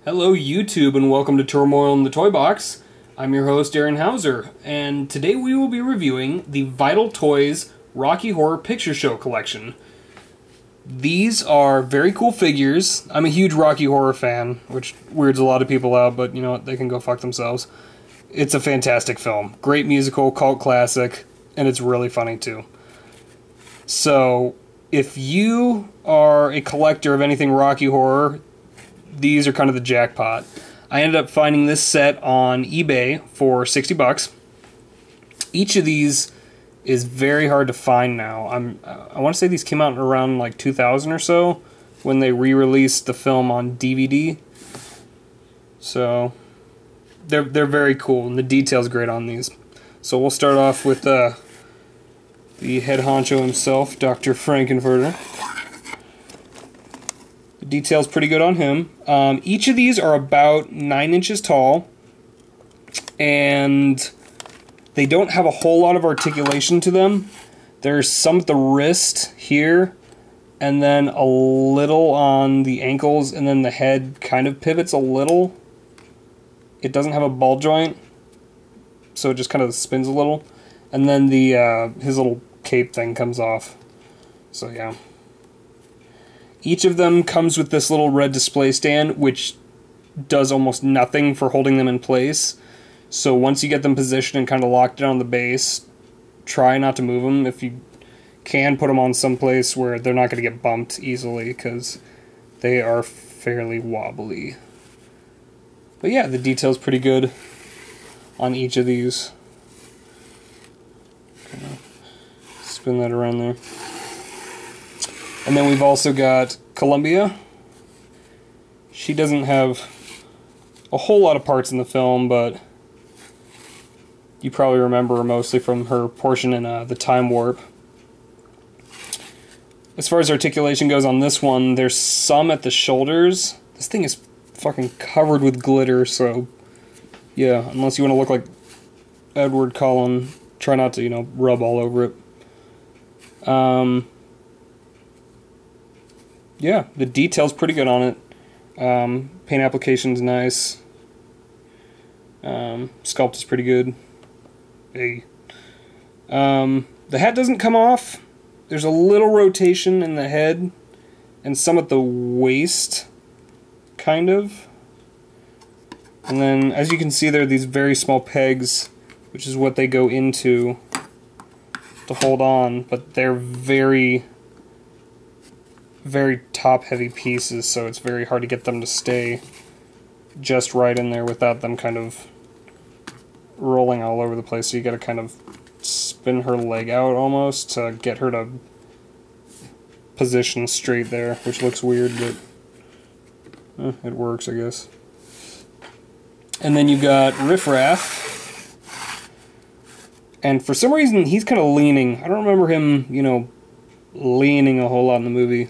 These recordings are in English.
Hello YouTube and welcome to Turmoil in the Toybox. I'm your host Aaron Hauser, and today we will be reviewing the Vital Toys Rocky Horror Picture Show collection. These are very cool figures. I'm a huge Rocky Horror fan, which weirds a lot of people out, but you know what, they can go fuck themselves. It's a fantastic film. Great musical, cult classic, and it's really funny too. So, if you are a collector of anything Rocky Horror, these are kind of the jackpot. I ended up finding this set on eBay for 60 bucks. Each of these is very hard to find now. I want to say these came out around like 2000 or so when they re-released the film on DVD. So they're very cool, and the detail's great on these. So we'll start off with the head honcho himself, Dr. Frank Inverter. Detail's pretty good on him. Each of these are about 9 inches tall, and they don't have a whole lot of articulation to them. There's some at the wrist here, and then a little on the ankles, and then the head kind of pivots a little. It doesn't have a ball joint, so it just kind of spins a little. And then his little cape thing comes off. So yeah. Each of them comes with this little red display stand, which does almost nothing for holding them in place. So once you get them positioned and kind of locked down on the base, try not to move them. If you can, put them on someplace where they're not going to get bumped easily, because they are fairly wobbly. But yeah, the detail's pretty good on each of these. Spin that around there. And then we've also got Columbia. She doesn't have a whole lot of parts in the film, but you probably remember her mostly from her portion in the Time Warp. As far as articulation goes on this one, there's some at the shoulders. This thing is fucking covered with glitter, so yeah, unless you want to look like Edward Cullen, try not to, rub all over it. Yeah, the detail's pretty good on it. Paint application's nice. Sculpt is pretty good. Hey. The hat doesn't come off. There's a little rotation in the head and some at the waist, kind of. And then, as you can see, there are these very small pegs, which is what they go into to hold on, but they're very top heavy pieces, so it's very hard to get them to stay just right in there without them kind of rolling all over the place. So you gotta kind of spin her leg out almost to get her to position straight there, which looks weird, but it works, I guess. And then you've got Riffraff, and for some reason he's kind of leaning. I don't remember him, leaning a whole lot in the movie.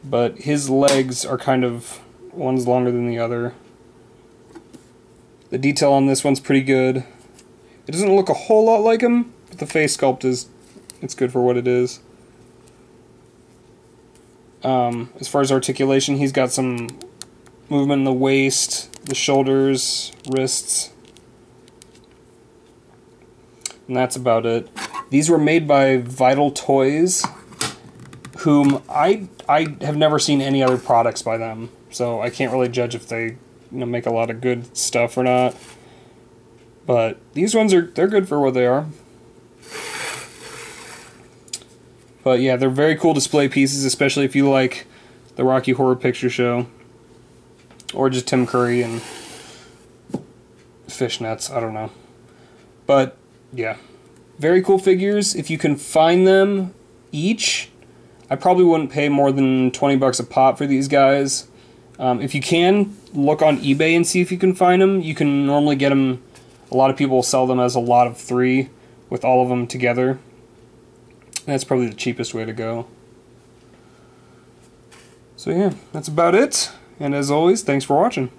But his legs are kind of, one's longer than the other. The detail on this one's pretty good. It doesn't look a whole lot like him, but the face sculpt it's good for what it is. As far as articulation, he's got some movement in the waist, the shoulders, wrists. And that's about it. These were made by Vital Toys, whom I have never seen any other products by them, so I can't really judge if they make a lot of good stuff or not. But these ones they're good for what they are. But yeah, they're very cool display pieces, especially if you like the Rocky Horror Picture Show or just Tim Curry and fishnets. I don't know, but yeah, very cool figures. If you can find them each, I probably wouldn't pay more than 20 bucks a pop for these guys. If you can, look on eBay and see if you can find them. You can normally get them, a lot of people sell them as a lot of 3 with all of them together. And that's probably the cheapest way to go. So yeah, that's about it. And as always, thanks for watching.